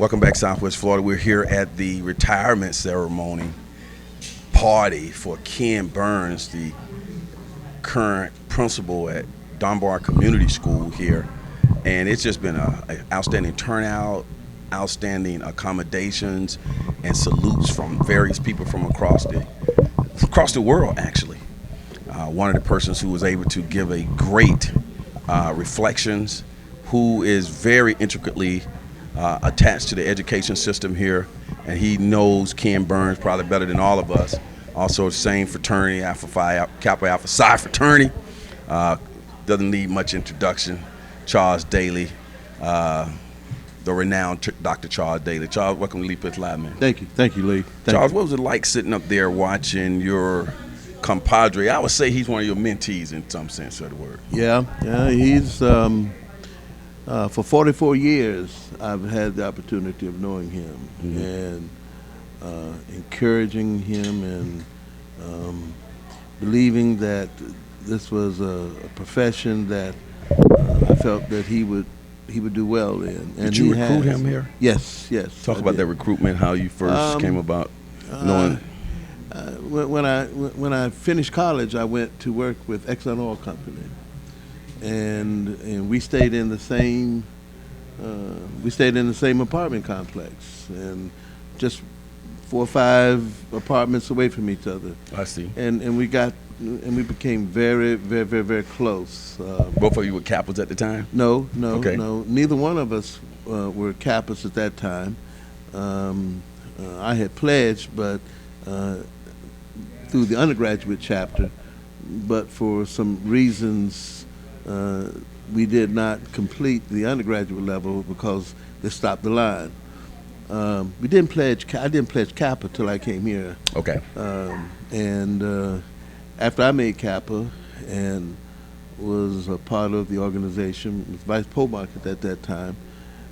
Welcome back, Southwest Florida. We're here at the retirement ceremony party for Ken Burns, the current principal at Dunbar Community School here. And it's just been an outstanding turnout, outstanding accommodations, and salutes from various people from across the world, actually. One of the persons who was able to give a great reflections, who is very intricately attached to the education system here, and he knows Ken Burns probably better than all of us. Also, same fraternity, Alpha Phi, Kappa Alpha Psi fraternity. Doesn't need much introduction. Charles Dailey, the renowned Dr. Charles Dailey. Charles, welcome to Lee Pitts Live, man. Thank you, Lee. Charles, what was it like sitting up there watching your compadre? I would say he's one of your mentees in some sense of the word. Yeah, he's for 44 years I've had the opportunity of knowing him and encouraging him and believing that this was a profession that I felt that he would do well in. And did you recruit him here? Yes. Talk about that recruitment, how you first came about knowing. When I finished college, I went to work with Exxon Oil Company, and we stayed in the same apartment complex, and just 4 or 5 apartments away from each other. I see. And we became very, very, very, very close. Both of you were Kappas at the time? No. Okay. No. Neither one of us were Kappas at that time. I had pledged, but through the undergraduate chapter, but for some reasons we did not complete the undergraduate level because they stopped the line. I didn't pledge Kappa till I came here. Okay. And after I made Kappa and was a part of the organization, was vice postmarket at that time,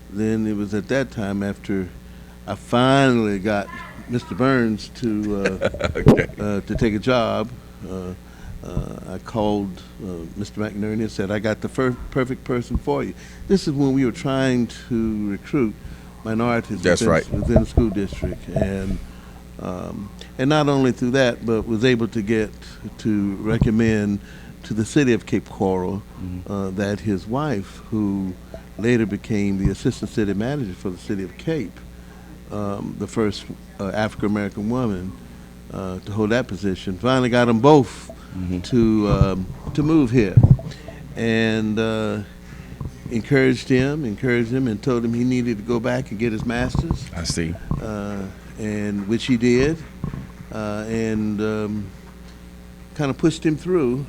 then it was at that time after I finally got Mr. Burns to take a job. I called Mr. McNerney and said, I got the perfect person for you. This is when we were trying to recruit minorities within the school district. And not only through that, but was able to recommend to the city of Cape Coral that his wife, who later became the assistant city manager for the city of Cape, the first African-American woman to hold that position, finally got them both to move here, and encouraged him and told him he needed to go back and get his master's. I see. And which he did, and kind of pushed him through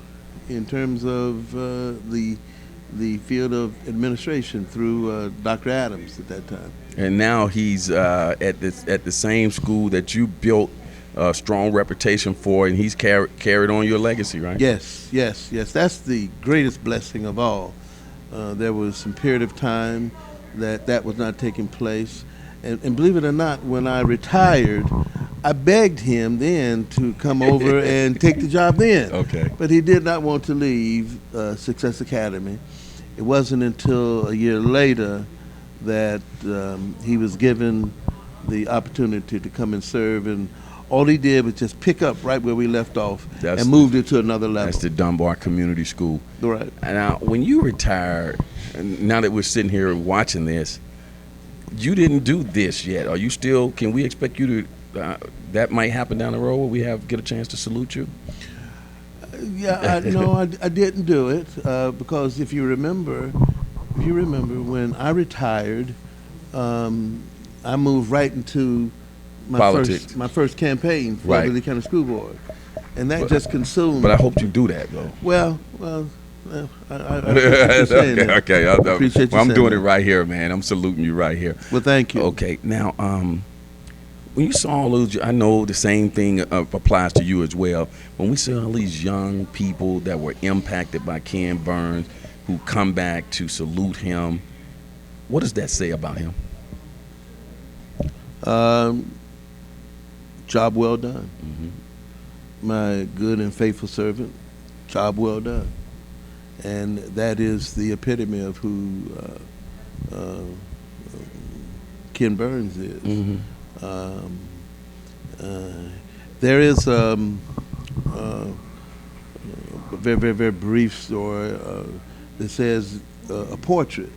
in terms of the field of administration through Dr. Adams at that time. And now he's at the same school that you built a strong reputation for, and he's carried on your legacy, right? Yes. That's the greatest blessing of all. There was some period of time that was not taking place. And believe it or not, when I retired, I begged him then to come over and take the job then. Okay. But he did not want to leave Success Academy. It wasn't until a year later that he was given the opportunity to come and serve, and all he did was just pick up right where we left off and moved it to another level. That's the Dunbar Community School. Right. And now, when you retired, and now that we're sitting here watching this, you didn't do this yet. Are you still? Can we expect you to? That might happen down the road where get a chance to salute you. Yeah, I didn't do it because if you remember when I retired, I moved right into my first campaign for the Lee County School Board, and that just consumed. But I hope you do that though. Well. I appreciate you saying that. Okay. Appreciate you I'm doing that. it right here, man. I'm saluting you right here. Well, thank you. Okay. Now, when you saw all those, I know the same thing applies to you as well. When we see all these young people that were impacted by Ken Burns, who come back to salute him, what does that say about him? Job well done. My good and faithful servant. Job well done. And that is the epitome of who Ken Burns is. Mm-hmm. There is a very, very, very brief story that says a portrait,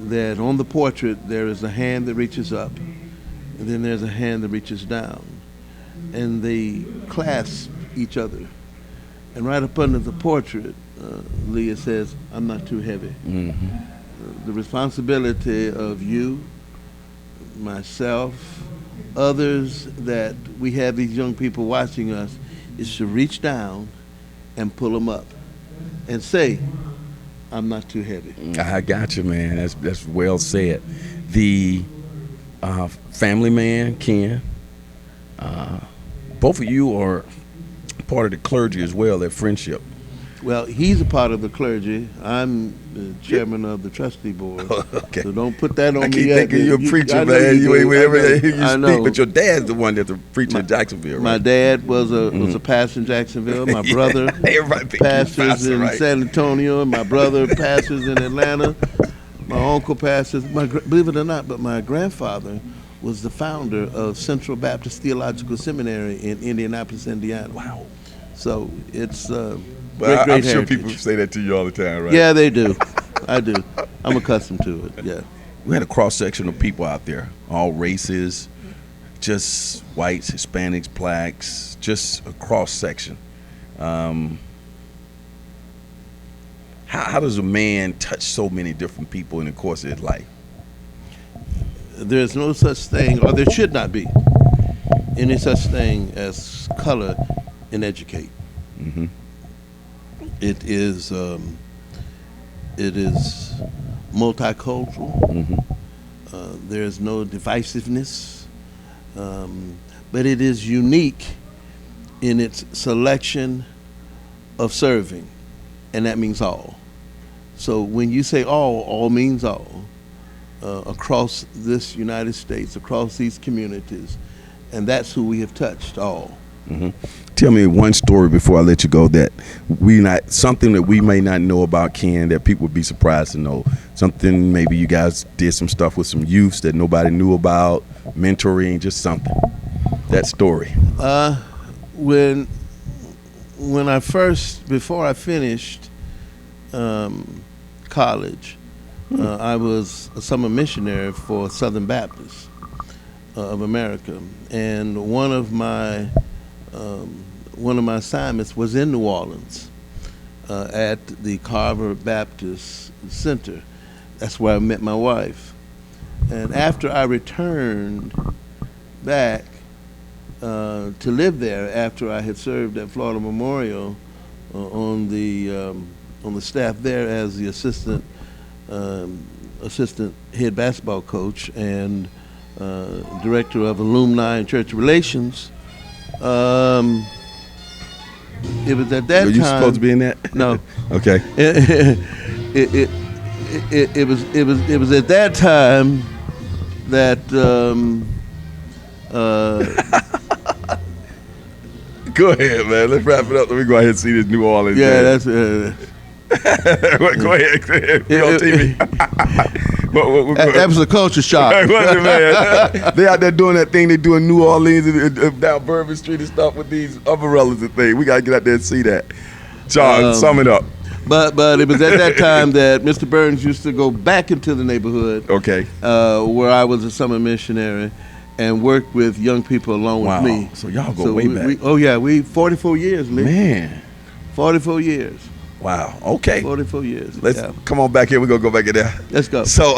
that on the portrait there is a hand that reaches up, and then there's a hand that reaches down, and they clasp each other. And right up under the portrait, Leah says, "I'm not too heavy." Mm-hmm. The responsibility of you, myself, others that we have these young people watching us is to reach down and pull them up and say, "I'm not too heavy." I got you, man. That's well said. The family man, Ken, both of you are part of the clergy as well, that friendship. Well, he's a part of the clergy. I'm the chairman of the trustee board. Okay. So don't put that on I me keep yet. thinking you're a preacher, I know man. You ain't do. every day you I speak, know. but your dad's the one that's a preacher in Jacksonville, right? My dad was a pastor in Jacksonville. My brother Everybody think he's pastors pastor, in right? San Antonio. My brother pastors in Atlanta. My uncle pastors. Believe it or not, but my grandfather was the founder of Central Baptist Theological Seminary in Indianapolis, Indiana. Wow. So it's But great I'm sure heritage. people say that to you all the time, right? Yeah, they do. I do. I'm accustomed to it. Yeah. We had a cross section of people out there, all races, just whites, Hispanics, blacks, just a cross section. How does a man touch so many different people in the course of his life? There's no such thing, or there should not be any such thing as color in educate. Mm-hmm. It is multicultural. Mm-hmm. There's no divisiveness, but it is unique in its selection of serving, and that means all. So when you say all means all. Across this United States, across these communities, and that's who we have touched, all. Mm-hmm. Tell me one story before I let you go that something that we may not know about Ken that people would be surprised to know. Something maybe you guys did some stuff with some youths that nobody knew about, mentoring, just something. That story. When before I finished college, I was a summer missionary for Southern Baptist of America, and one of my assignments was in New Orleans at the Carver Baptist Center. That's where I met my wife. And after I returned back to live there, after I had served at Florida Memorial on the staff there as the assistant head basketball coach and director of alumni and church relations. It was at that time. Were you supposed to be in that? No. Okay. It was at that time that Go ahead, man. Let's wrap it up. Let me go ahead and see this New Orleans. yeah, man. that's Go ahead. Be on TV. that was a culture shock. They out there doing that thing they do in New Orleans and down Bourbon Street and stuff with these umbrellas and things. We gotta get out there and see that. Charles, sum it up. But it was at that time that Mr. Burns used to go back into the neighborhood. Okay. Where I was a summer missionary and worked with young people along with me. So y'all go way back. We 44 years, Lee. Man. 44 years. Wow. Okay. 44 years. Let's come on back here. We're gonna go back in there. Let's go. So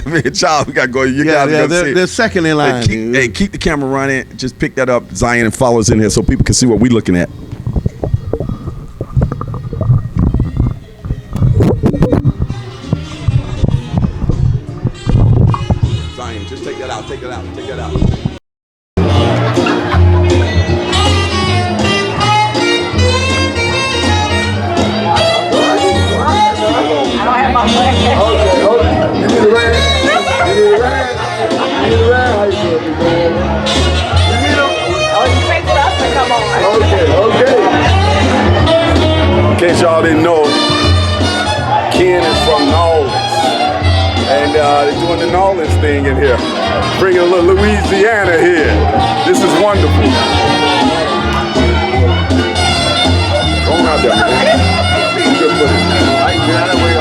me and Charles, we gotta go. You guys gotta see it. They're second in line. Hey, keep the camera running. Just pick that up, Zion, and follow us in here so people can see what we're looking at. Zion, just take that out. Take that out. Take that out. In case y'all didn't know, Ken is from New Orleans, And they're doing the New Orleans thing in here. Bringing a little Louisiana here. This is wonderful. Go on out there, man. Good footage.